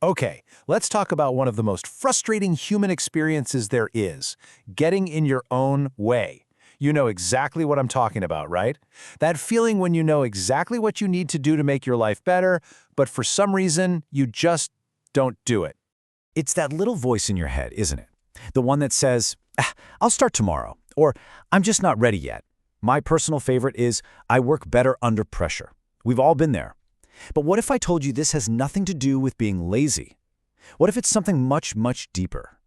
Okay, let's talk about one of the most frustrating human experiences there is, getting in your own way. You know exactly what I'm talking about, right? That feeling when you know exactly what you need to do to make your life better, but for some reason, you just don't do it. It's that little voice in your head, isn't it? The one that says, I'll start tomorrow, or I'm just not ready yet. My personal favorite is, I work better under pressure. We've all been there. But what if I told you this has nothing to do with being lazy? What if it's something much, much deeper?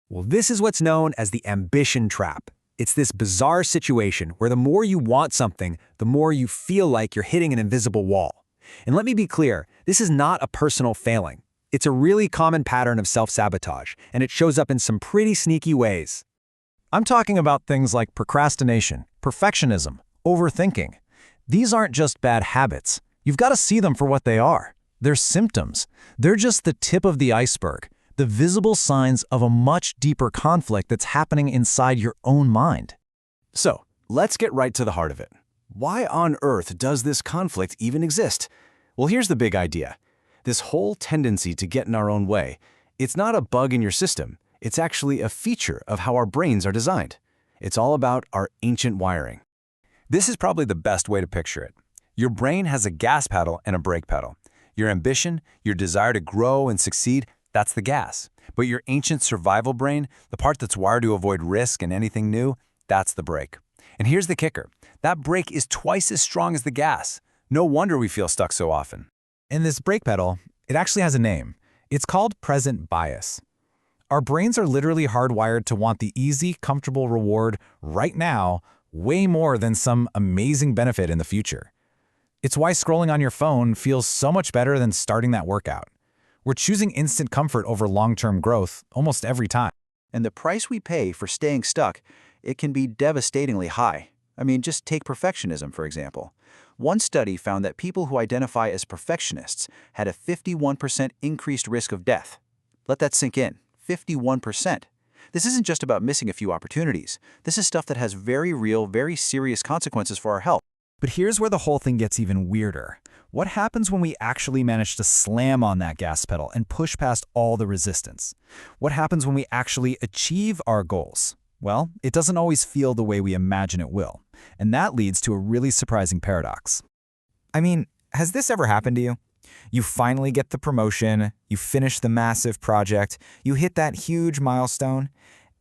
Well, this is what's known as the ambition trap. It's this bizarre situation where the more you want something, the more you feel like you're hitting an invisible wall. And let me be clear, this is not a personal failing. It's a really common pattern of self-sabotage, and it shows up in some pretty sneaky ways. I'm talking about things like procrastination, perfectionism, overthinking. These aren't just bad habits. You've got to see them for what they are. They're symptoms. They're just the tip of the iceberg, the visible signs of a much deeper conflict that's happening inside your own mind. So, let's get right to the heart of it. Why on earth does this conflict even exist? Well, here's the big idea. This whole tendency to get in our own way, it's not a bug in your system. It's actually a feature of how our brains are designed. It's all about our ancient wiring. This is probably the best way to picture it. Your brain has a gas pedal and a brake pedal. Your ambition, your desire to grow and succeed, that's the gas. But your ancient survival brain, the part that's wired to avoid risk and anything new, that's the brake. And here's the kicker. That brake is twice as strong as the gas. No wonder we feel stuck so often. And this brake pedal, it actually has a name. It's called present bias. Our brains are literally hardwired to want the easy, comfortable reward right now way more than some amazing benefit in the future. It's why scrolling on your phone feels so much better than starting that workout. We're choosing instant comfort over long-term growth almost every time. And the price we pay for staying stuck, it can be devastatingly high. I mean, just take perfectionism, for example. One study found that people who identify as perfectionists had a 51% increased risk of death. Let that sink in. 51%. This isn't just about missing a few opportunities. This is stuff that has very real, very serious consequences for our health. But here's where the whole thing gets even weirder. What happens when we actually manage to slam on that gas pedal and push past all the resistance? What happens when we actually achieve our goals? Well, it doesn't always feel the way we imagine it will. And that leads to a really surprising paradox. I mean, has this ever happened to you? You finally get the promotion, you finish the massive project, you hit that huge milestone,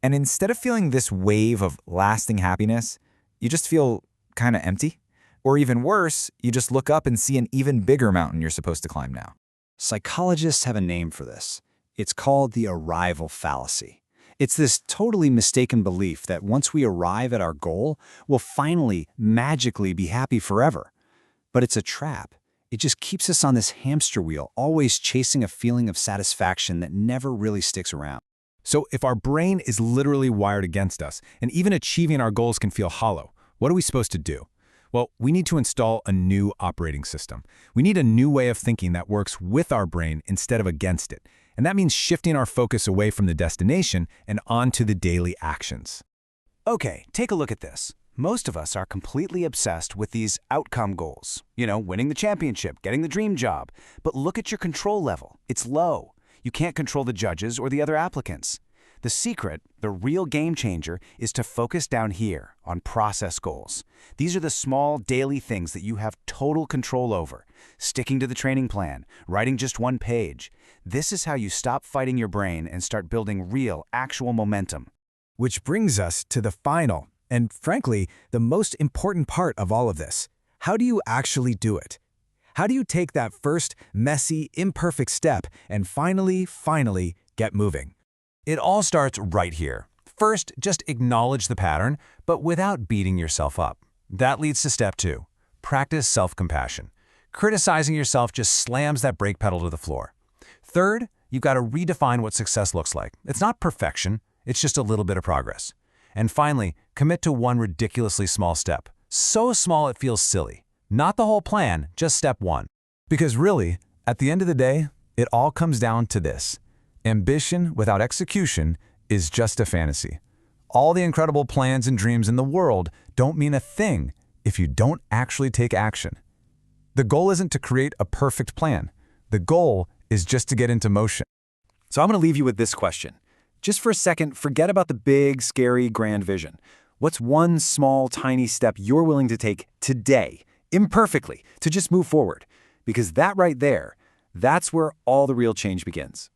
and instead of feeling this wave of lasting happiness, you just feel kind of empty? Or even worse, you just look up and see an even bigger mountain you're supposed to climb now. Psychologists have a name for this. It's called the arrival fallacy. It's this totally mistaken belief that once we arrive at our goal, we'll finally, magically be happy forever. But it's a trap. It just keeps us on this hamster wheel, always chasing a feeling of satisfaction that never really sticks around. So if our brain is literally wired against us, and even achieving our goals can feel hollow, what are we supposed to do? Well, we need to install a new operating system. We need a new way of thinking that works with our brain instead of against it. And that means shifting our focus away from the destination and onto the daily actions. Okay, take a look at this. Most of us are completely obsessed with these outcome goals. You know, winning the championship, getting the dream job. But look at your control level. It's low. You can't control the judges or the other applicants. The secret, the real game changer, is to focus down here on process goals. These are the small daily things that you have total control over. Sticking to the training plan, writing just one page. This is how you stop fighting your brain and start building real, actual momentum. Which brings us to the final, and frankly, the most important part of all of this. How do you actually do it? How do you take that first, messy, imperfect step and finally get moving? It all starts right here. First, just acknowledge the pattern, but without beating yourself up. That leads to step 2. Practice self-compassion. Criticizing yourself just slams that brake pedal to the floor. Third, you've got to redefine what success looks like. It's not perfection, it's just a little bit of progress. And finally, commit to one ridiculously small step. So small it feels silly. Not the whole plan, just step 1. Because really, at the end of the day, it all comes down to this. Ambition without execution is just a fantasy. All the incredible plans and dreams in the world don't mean a thing if you don't actually take action. The goal isn't to create a perfect plan. The goal is just to get into motion. So I'm going to leave you with this question. Just for a second, forget about the big, scary, grand vision. What's one small, tiny step you're willing to take today, imperfectly, to just move forward? Because that right there, that's where all the real change begins.